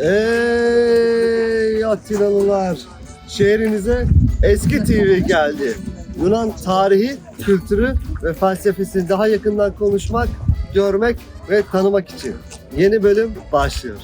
Ey Atinalılar! Şehrinize Eski TV geldi. Yunan tarihi, kültürü ve felsefesini daha yakından konuşmak, görmek ve tanımak için. Yeni bölüm başlıyor.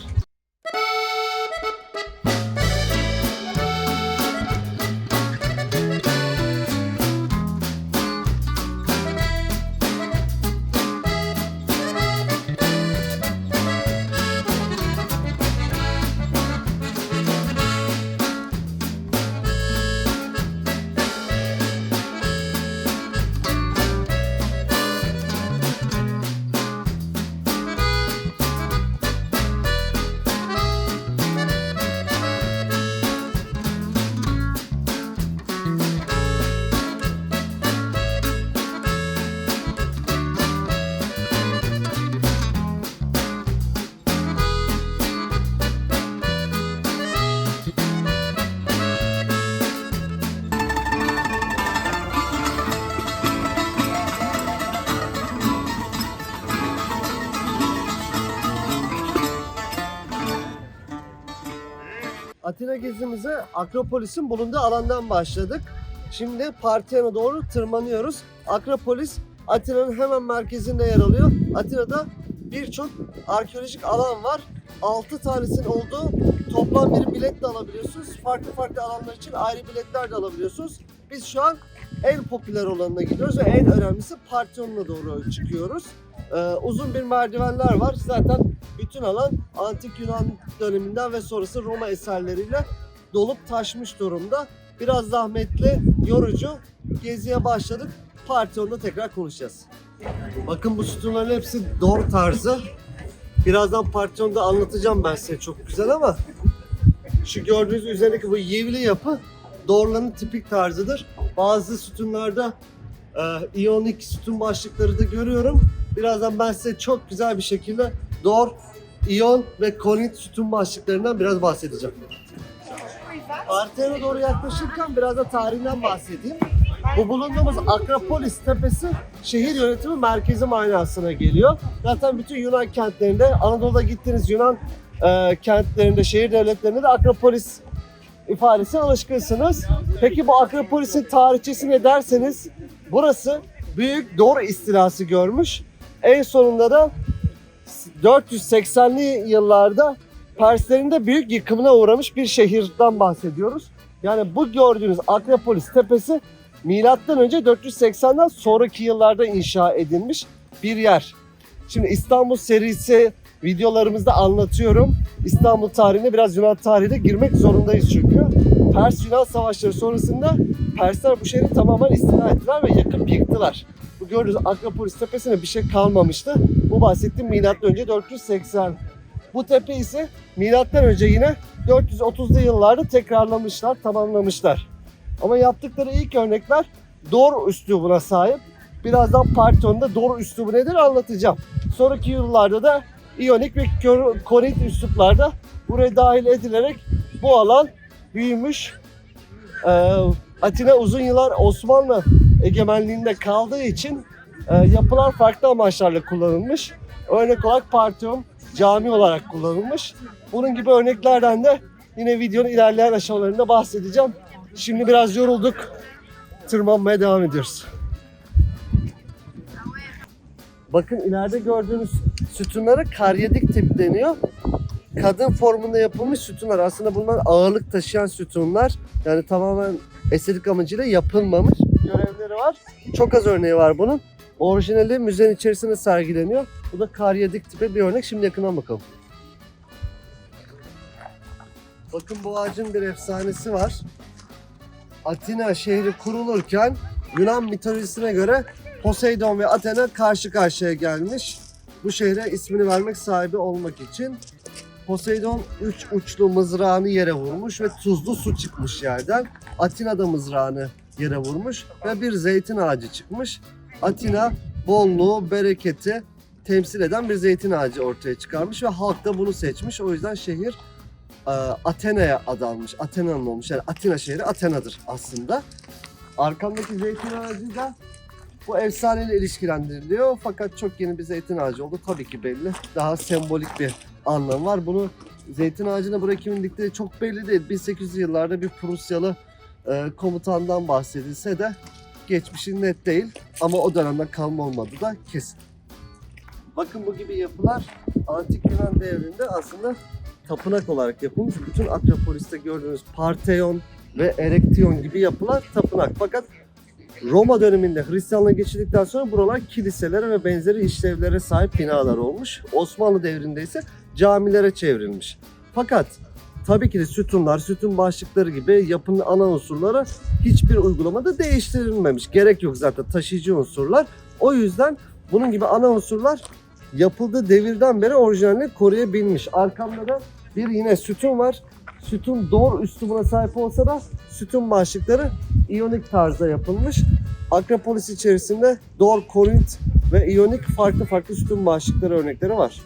Atina gezimize Akropolis'in bulunduğu alandan başladık. Şimdi Parthenon doğru tırmanıyoruz. Akropolis Atina'nın hemen merkezinde yer alıyor. Atina'da birçok arkeolojik alan var. 6 tanesinin olduğu toplam bir bilet de alabiliyorsunuz. Farklı farklı alanlar için ayrı biletler de alabiliyorsunuz. Biz şu an en popüler olanına gidiyoruz ve en önemlisi Parthenon'a doğru çıkıyoruz. Uzun bir merdivenler var. Zaten bütün alan Antik Yunan döneminden ve sonrası Roma eserleriyle dolup taşmış durumda. Biraz zahmetli, yorucu. Geziye başladık. Parthenon'da tekrar konuşacağız. Bakın bu sütunların hepsi Dor tarzı. Birazdan Parthenon'da anlatacağım ben size, çok güzel ama şu gördüğünüz üzerindeki bu yivli yapı Dorların tipik tarzıdır. Bazı sütunlarda İyonik sütun başlıkları da görüyorum. Birazdan ben size çok güzel bir şekilde Dor, İyon ve Konit sütun başlıklarından biraz bahsedeceğim. Parthenon'a doğru yaklaşırken biraz da tarihinden bahsedeyim. Bu bulunduğumuz Akropolis tepesi şehir yönetimi merkezi manasına geliyor. Zaten bütün Yunan kentlerinde, Anadolu'da gittiğiniz Yunan kentlerinde, şehir devletlerinde de Akropolis ifadesine alışkınsınız. Peki bu Akropolis'in tarihçesi ne derseniz, burası büyük Dor istilası görmüş. En sonunda da 480'li yıllarda Perslerin de büyük yıkımına uğramış bir şehirden bahsediyoruz. Yani bu gördüğünüz Akropolis tepesi milattan önce 480'den sonraki yıllarda inşa edilmiş bir yer. Şimdi İstanbul serisi videolarımızda anlatıyorum. İstanbul tarihine biraz Yunan tarihine girmek zorundayız çünkü. Pers-Yunan savaşları sonrasında Persler bu şehri tamamen istila ettiler ve yakıp yıktılar. Bu gördüğünüz Akropolis tepesine bir şey kalmamıştı. Bu bahsettiğim milattan önce 480. Bu tepe ise milattan önce yine 430'lu yıllarda tekrarlamışlar, tamamlamışlar. Ama yaptıkları ilk örnekler Dor üslubuna sahip. Birazdan Parthenon'da Dor üslubu nedir anlatacağım. Sonraki yıllarda da İyonik ve Konit üsluplarda buraya dahil edilerek bu alan büyümüş. Atina uzun yıllar Osmanlı egemenliğinde kaldığı için yapılar farklı amaçlarla kullanılmış. Örnek olarak Parthenon cami olarak kullanılmış. Bunun gibi örneklerden de yine videonun ilerleyen aşamalarında bahsedeceğim. Şimdi biraz yorulduk. Tırmanmaya devam ediyoruz. Bakın ileride gördüğünüz sütunlara karyedik tip deniyor. Kadın formunda yapılmış sütunlar. Aslında bunlar ağırlık taşıyan sütunlar. Yani tamamen estetik amacıyla yapılmamış görevleri var. Çok az örneği var bunun. Orijinali müzenin içerisinde sergileniyor. Bu da karyedik tipi bir örnek. Şimdi yakından bakalım. Bakın bu ağacın bir efsanesi var. Atina şehri kurulurken Yunan mitolojisine göre Poseidon ve Athena karşı karşıya gelmiş. Bu şehre ismini vermek, sahibi olmak için. Poseidon 3 uçlu mızrağını yere vurmuş ve tuzlu su çıkmış yerden. Atina da mızrağını yere vurmuş ve bir zeytin ağacı çıkmış. Atina bolluğu, bereketi temsil eden bir zeytin ağacı ortaya çıkarmış ve halk da bunu seçmiş. O yüzden şehir Athena'ya adanmış. Athena'nın olmuş. Yani Atina şehri Athena'dır aslında. Arkamdaki zeytin ağacı da bu efsaneyle ilişkilendiriliyor. Fakat çok yeni bir zeytin ağacı oldu. Tabii ki belli. Daha sembolik bir anlam var. Bunu zeytin ağacına buraya kimin diktiği çok belli değil. 1800'lü yıllarda bir Prusyalı komutandan bahsedilse de geçmişi net değil. Ama o dönemden kalma olmadığı da kesin. Bakın bu gibi yapılar Antik Yunan devrinde aslında tapınak olarak yapılmış. Bütün Akropolis'te gördüğünüz Parthenon ve Erektion gibi yapılar tapınak. Fakat Roma döneminde Hristiyanlığa geçildikten sonra buralar kiliselere ve benzeri işlevlere sahip binalar olmuş. Osmanlı devrinde ise camilere çevrilmiş. Fakat tabii ki de sütunlar, sütun başlıkları gibi yapının ana unsurları hiçbir uygulamada değiştirilmemiş. Gerek yok zaten, taşıyıcı unsurlar. O yüzden bunun gibi ana unsurlar yapıldığı devirden beri orijinalini koruyabilmiş. Arkamda da bir yine sütun var. Sütun dor üslubuna sahip olsa da sütun başlıkları İyonik tarzda yapılmış. Akropolis içerisinde Dor, Korint ve İyonik farklı sütun başlıkları örnekleri var.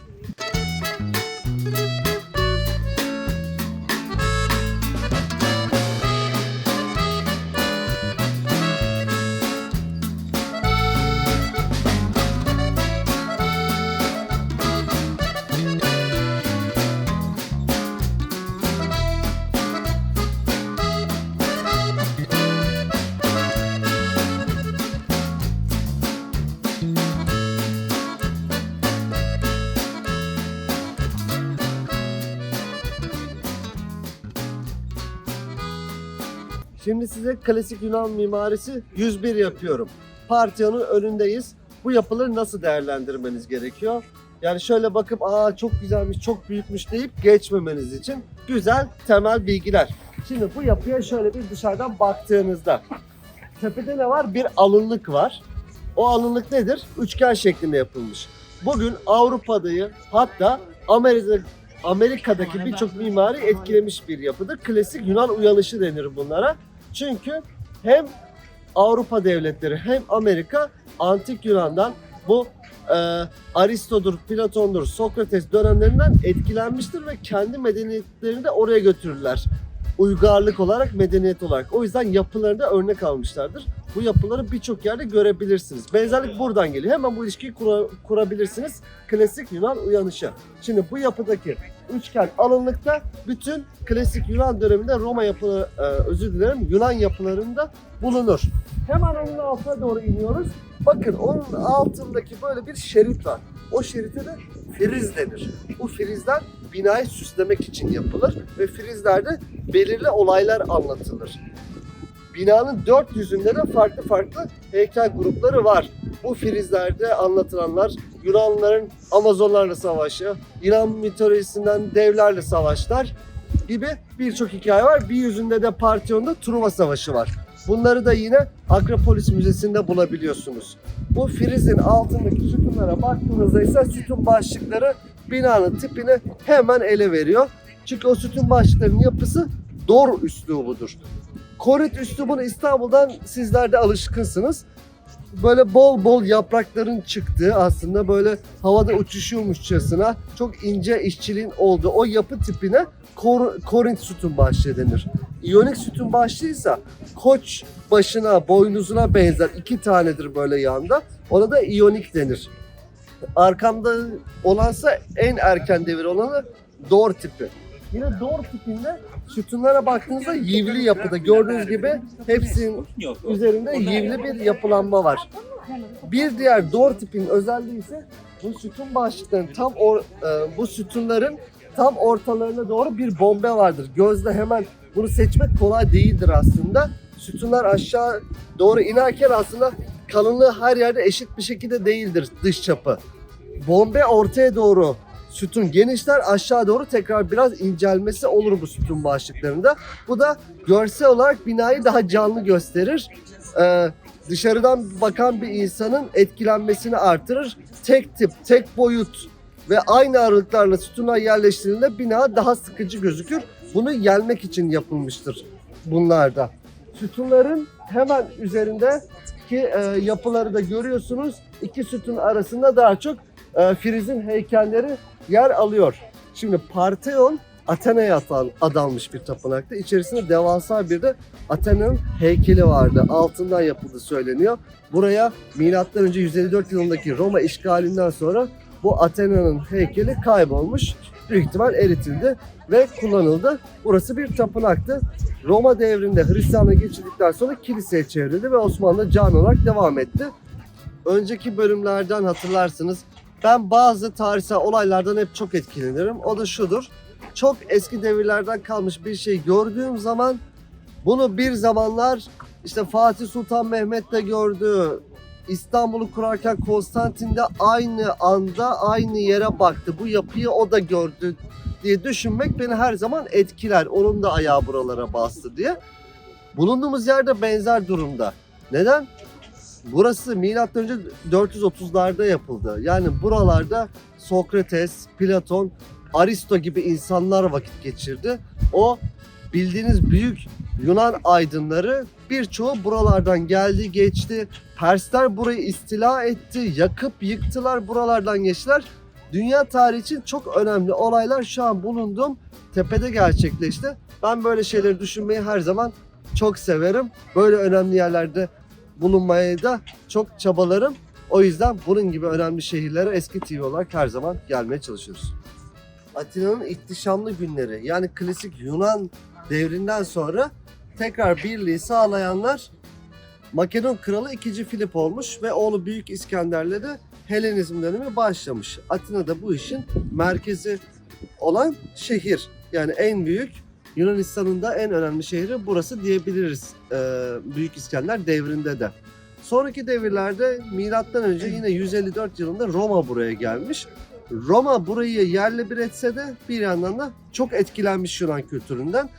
Şimdi size klasik Yunan mimarisi 101 yapıyorum. Parthenon'un önündeyiz. Bu yapıları nasıl değerlendirmeniz gerekiyor? Yani şöyle bakıp çok güzelmiş, çok büyükmüş deyip geçmemeniz için güzel temel bilgiler. Şimdi bu yapıya şöyle bir dışarıdan baktığınızda tepede ne var? Bir alınlık var. O alınlık nedir? Üçgen şeklinde yapılmış. Bugün Avrupa'dayı hatta Amerika'daki birçok mimari etkilemiş bir yapıdır. Klasik Yunan uyanışı denir bunlara. Çünkü hem Avrupa devletleri hem Amerika Antik Yunan'dan bu Aristo'dur, Platon'dur, Sokrates dönemlerinden etkilenmiştir ve kendi medeniyetlerini de oraya götürürler. Uygarlık olarak, medeniyet olarak. O yüzden yapılarında örnek almışlardır. Bu yapıları birçok yerde görebilirsiniz. Benzerlik buradan geliyor. Hemen bu ilişkiyi kurabilirsiniz. Klasik Yunan uyanışı. Şimdi bu yapıdaki üçgen alınlıkta bütün klasik Yunan döneminde Roma yapıları, Yunan yapılarında bulunur. Hemen onun altına doğru iniyoruz. Bakın onun altındaki böyle bir şerit var. O şerite de friz denir. Bu frizler binayı süslemek için yapılır ve frizlerde belirli olaylar anlatılır. Binanın dört yüzünde de farklı heykel grupları var. Bu frizlerde anlatılanlar Yunanlıların Amazonlarla savaşı, Yunan mitolojisinden devlerle savaşlar gibi birçok hikaye var. Bir yüzünde de Parthion'da Truva Savaşı var. Bunları da yine Akropolis Müzesi'nde bulabiliyorsunuz. Bu frizin altındaki sütunlara baktığınızda ise sütun başlıkları binanın tipini hemen ele veriyor. Çünkü o sütun başlıklarının yapısı Dor üslubudur. Korint üslubuna İstanbul'dan sizler de alışkınsınız. Böyle bol yaprakların çıktığı, aslında böyle havada uçuşuyormuşçasına çok ince işçiliğin olduğu o yapı tipine Korint sütun başlığı denir. İyonik sütun başlığıysa koç başına, boynuzuna benzer iki tanedir böyle yanda. Ona da iyonik denir. Arkamda olansa en erken devir olanı Dor tipi. Yine Dor tipinde sütunlara baktığınızda yivli yapıda. Gördüğünüz gibi hepsinin üzerinde yivli bir yapılanma var. Bir diğer Dor tipinin özelliği ise bu sütun başlıklarının bu sütunların tam ortalarına doğru bir bombe vardır. Gözle hemen bunu seçmek kolay değildir aslında. Sütunlar aşağı doğru inerken aslında kalınlığı her yerde eşit bir şekilde değildir dış çapı. Bombe ortaya doğru sütun genişler, aşağı doğru tekrar biraz incelmesi olur bu sütun başlıklarında. Bu da görsel olarak binayı daha canlı gösterir. Dışarıdan bakan bir insanın etkilenmesini artırır. Tek tip, tek boyut ve aynı aralıklarla sütunlar yerleştirildiğinde bina daha sıkıcı gözükür. Bunu yenmek için yapılmıştır bunlarda. Sütunların hemen üzerindeki yapıları da görüyorsunuz. İki sütun arasında daha çok frizin heykelleri yer alıyor. Şimdi Parthenon Athena'ya adanmış bir tapınaktı. İçerisinde devasa bir de Athena'nın heykeli vardı. Altından yapıldığı söyleniyor. Buraya M.Ö. 154 yılındaki Roma işgalinden sonra bu Athena'nın heykeli kaybolmuş. Büyük ihtimal eritildi ve kullanıldı. Burası bir tapınaktı. Roma devrinde Hristiyanlığa geçirdikten sonra kiliseye çevrildi ve Osmanlı cami olarak devam etti. Önceki bölümlerden hatırlarsınız. Ben bazı tarihsel olaylardan hep çok etkilenirim. O da şudur. Çok eski devirlerden kalmış bir şey gördüğüm zaman bunu bir zamanlar işte Fatih Sultan Mehmet de gördü. İstanbul'u kurarken Konstantin de aynı anda aynı yere baktı. Bu yapıyı o da gördü diye düşünmek beni her zaman etkiler. Onun da ayağı buralara bastı diye. Bulunduğumuz yerde benzer durumda. Neden? Burası M.Ö. 430'larda yapıldı. Yani buralarda Sokrates, Platon, Aristo gibi insanlar vakit geçirdi. O bildiğiniz büyük Yunan aydınları birçoğu buralardan geldi geçti. Persler burayı istila etti, yakıp yıktılar, buralardan geçtiler. Dünya tarihi için çok önemli olaylar şu an bulunduğum tepede gerçekleşti. Ben böyle şeyleri düşünmeyi her zaman çok severim. Böyle önemli yerlerde bulunmaya da çok çabalarım. O yüzden bunun gibi önemli şehirlere eski TV olarak her zaman gelmeye çalışıyoruz. Atina'nın ihtişamlı günleri, yani klasik Yunan devrinden sonra tekrar birliği sağlayanlar Makedon kralı 2. Filip olmuş ve oğlu Büyük İskender'le de Helenizm dönemi başlamış. Atina'da bu işin merkezi olan şehir. Yani en büyük, Yunanistan'ın da en önemli şehri burası diyebiliriz Büyük İskender devrinde de. Sonraki devirlerde milattan önce yine 154 yılında Roma buraya gelmiş. Roma burayı yerle bir etse de bir yandan da çok etkilenmiş Yunan kültüründen.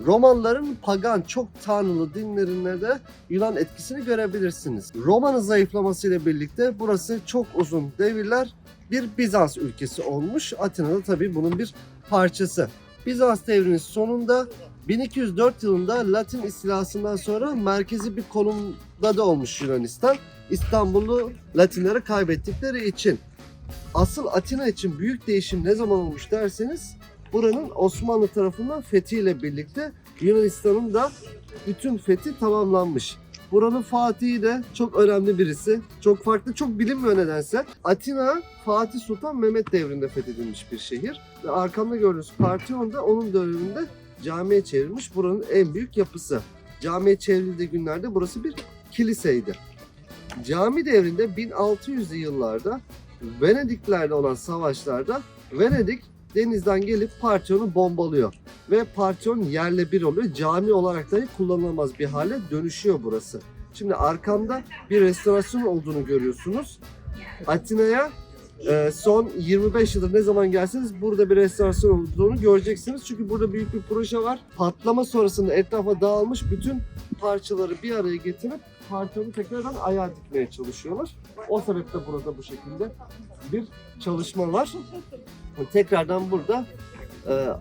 Romalıların pagan, çok tanrılı dinlerinde de Yunan etkisini görebilirsiniz. Roma'nın zayıflamasıyla birlikte burası çok uzun devirler bir Bizans ülkesi olmuş. Atina'da tabii bunun bir parçası. Bizans devrinin sonunda 1204 yılında Latin istilasından sonra merkezi bir konumda da olmuş Yunanistan. İstanbul'u Latinlere kaybettikleri için. Asıl Atina için büyük değişim ne zaman olmuş derseniz, buranın Osmanlı tarafından fethiyle birlikte Yunanistan'ın da bütün fethi tamamlanmış. Buranın Fatih'i de çok önemli birisi. Çok farklı, çok bilinmiyor nedense. Atina, Fatih Sultan Mehmet devrinde fethedilmiş bir şehir. Ve arkamda gördüğünüz Parthenon da onun döneminde camiye çevrilmiş. Buranın en büyük yapısı. Camiye çevrildiği günlerde burası bir kiliseydi. Cami devrinde 1600'lü yıllarda Venediklerle olan savaşlarda Venedik denizden gelip Parthenon'u bombalıyor. Ve Parthenon yerle bir oluyor. Cami olarak dahi kullanılamaz bir hale dönüşüyor burası. Şimdi arkamda bir restorasyon olduğunu görüyorsunuz. Atina'ya son 25 yıldır ne zaman gelseniz burada bir restorasyon olduğunu göreceksiniz. Çünkü burada büyük bir proje var. Patlama sonrasında etrafa dağılmış bütün parçaları bir araya getirip Parthenon'u tekrardan ayağa dikmeye çalışıyorlar. O sebeple burada bu şekilde bir çalışma var. Tekrardan burada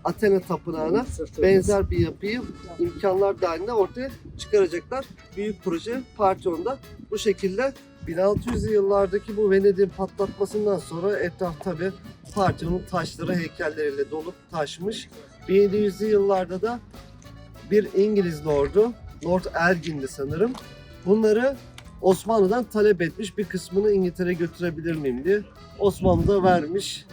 Athena Tapınağı'na benzer bir yapıyı imkanlar dahilinde ortaya çıkaracaklar. Büyük proje Parthenon'da bu şekilde. 1600'lü yıllardaki bu Venedik'in patlatmasından sonra etraf tabi Parthenon'un taşları heykelleriyle dolup taşmış. 1700'lü yıllarda da bir İngiliz lordu, Lord Elgin'di sanırım. Bunları Osmanlı'dan talep etmiş, bir kısmını İngiltere'ye götürebilir miyim diye. Osmanlı da vermiş.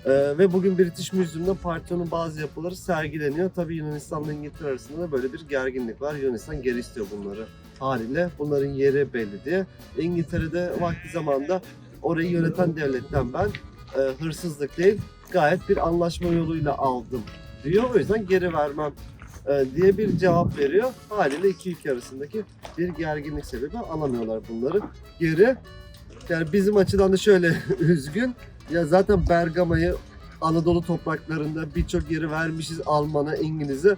Ve bugün British Museum'da Parthenon'un bazı yapıları sergileniyor. Tabii Yunanistan'la İngiltere arasında da böyle bir gerginlik var. Yunanistan geri istiyor bunları haliyle. Bunların yeri belli diye. İngiltere'de vakti zamanında orayı yöneten devletten ben hırsızlık değil, gayet bir anlaşma yoluyla aldım diyor. O yüzden geri vermem diye bir cevap veriyor. Haliyle iki ülke arasındaki bir gerginlik sebebi alamıyorlar bunları geri. Yani bizim açıdan da şöyle üzgün. Ya zaten Bergama'yı Anadolu topraklarında birçok yeri vermişiz Alman'a, İngiliz'e.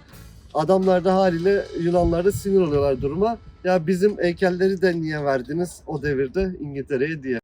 Adamlar da haliyle Yunanlar da sinir oluyorlar duruma. Ya bizim heykelleri de niye verdiniz o devirde İngiltere'ye diye.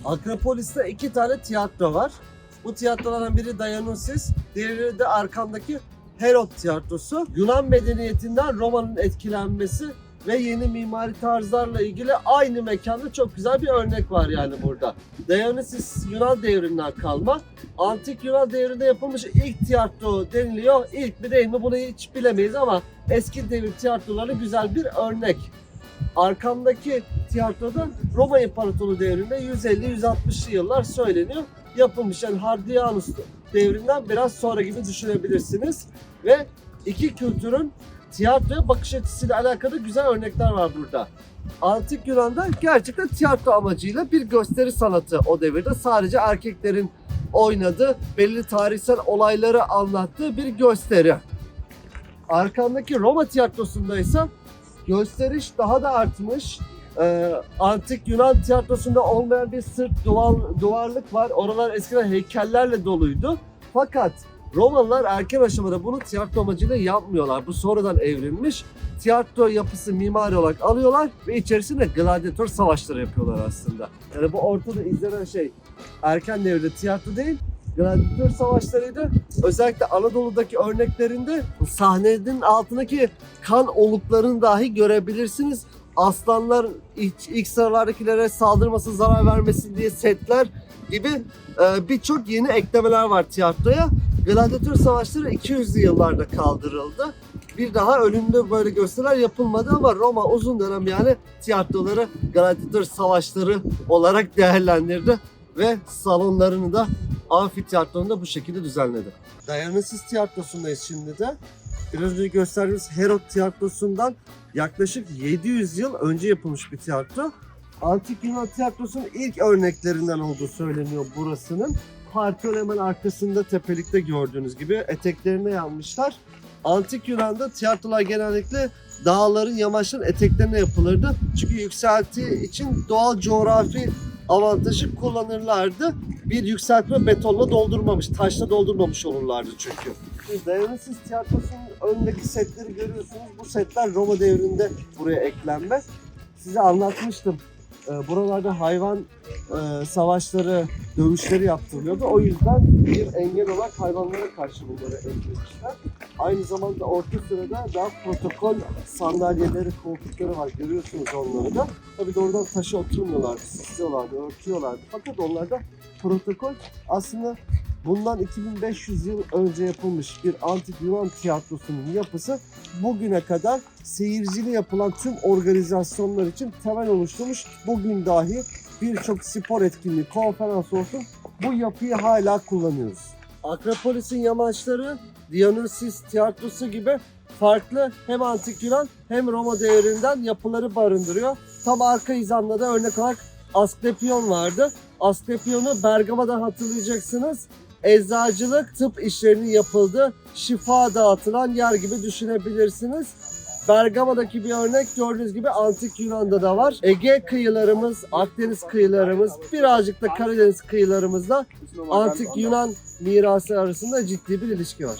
Akropolis'te 2 tane tiyatro var. Bu tiyatrolardan biri Dionysus, diğeri de arkamdaki Herod tiyatrosu. Yunan medeniyetinden Roma'nın etkilenmesi ve yeni mimari tarzlarla ilgili aynı mekanda çok güzel bir örnek var yani burada. Dionysus Yunan devrinden kalma. Antik Yunan devrinde yapılmış ilk tiyatro deniliyor. İlk mi değil mi bunu hiç bilemeyiz ama eski devir tiyatroları güzel bir örnek. Arkamdaki tiyatroda Roma İmparatorluğu devrinde 150-160'lı yıllar söyleniyor. Yapılmış yani Hadrianus devrinden biraz sonra gibi düşünebilirsiniz. Ve iki kültürün tiyatroya bakış açısıyla alakalı güzel örnekler var burada. Antik Yunan'da gerçekten tiyatro amacıyla bir gösteri sanatı o devirde. Sadece erkeklerin oynadığı, belli tarihsel olayları anlattığı bir gösteri. Arkamdaki Roma tiyatrosunda ise gösteriş daha da artmış. Antik Yunan tiyatrosunda olmayan bir sırt duvarlık var. Oralar eskiden heykellerle doluydu. Fakat Romalılar erken aşamada bunu tiyatro amacıyla yapmıyorlar. Bu sonradan evrilmiş. Tiyatro yapısı mimari olarak alıyorlar ve içerisinde gladyatör savaşları yapıyorlar aslında. Yani bu ortada izlenen şey erken devirde tiyatro değil, gladyatör savaşlarıydı. Özellikle Anadolu'daki örneklerinde sahnenin altındaki kan oluklarını dahi görebilirsiniz. Aslanlar ilk sıralardakilere saldırmasın, zarar vermesin diye setler gibi birçok yeni eklemeler var tiyatroya. Gladyatör savaşları 200'lü yıllarda kaldırıldı. Bir daha önünde böyle gösteriler yapılmadı ama Roma uzun dönem yani tiyatroları gladyatör savaşları olarak değerlendirdi ve salonlarını da amfiteyatronun da bu şekilde düzenledi. Dionysus tiyatrosundayız şimdi de. Biraz önce gösterdiğimiz Herod tiyatrosundan yaklaşık 700 yıl önce yapılmış bir tiyatro. Antik Yunan tiyatrosunun ilk örneklerinden olduğu söyleniyor burasının. Parkın hemen arkasında tepelikte gördüğünüz gibi eteklerine yanmışlar. Antik Yunan'da tiyatrolar genellikle dağların, yamaçların eteklerine yapılırdı. Çünkü yükselti için doğal coğrafi avantajı kullanırlardı. Bir yükseltme betonla doldurmamış, taşla doldurmamış olurlardı çünkü. Dionysus tiyatrosunun önündeki setleri görüyorsunuz. Bu setler Roma devrinde buraya eklenme. Size anlatmıştım. Buralarda hayvan savaşları, dövüşleri yaptırılıyordu. O yüzden bir engel olarak hayvanlara karşı bunları eklemişler. Aynı zamanda orta sırada daha protokol sandalyeleri, koltukları var. Görüyorsunuz onları da. Tabii doğrudan taşa oturmuyorlardı, sisliyorlardı, örtüyorlardı. Fakat onlarda protokol aslında bundan 2500 yıl önce yapılmış bir antik Yunan tiyatrosunun yapısı bugüne kadar seyircili yapılan tüm organizasyonlar için temel oluşturmuş. Bugün dahi birçok spor etkinliği, konferans olsun bu yapıyı hala kullanıyoruz. Akropolis'in yamaçları Dionysus tiyatrosu gibi farklı hem antik Yunan hem Roma devrinden yapıları barındırıyor. Tam arka hizamda da örnek olarak Asklepion vardı. Asklepion'u Bergama'da hatırlayacaksınız. Eczacılık, tıp işlerinin yapıldığı, şifa dağıtılan yer gibi düşünebilirsiniz. Bergama'daki bir örnek gördüğünüz gibi Antik Yunan'da da var. Ege kıyılarımız, Akdeniz kıyılarımız, birazcık da Karadeniz kıyılarımızda Antik Yunan mirası arasında ciddi bir ilişki var.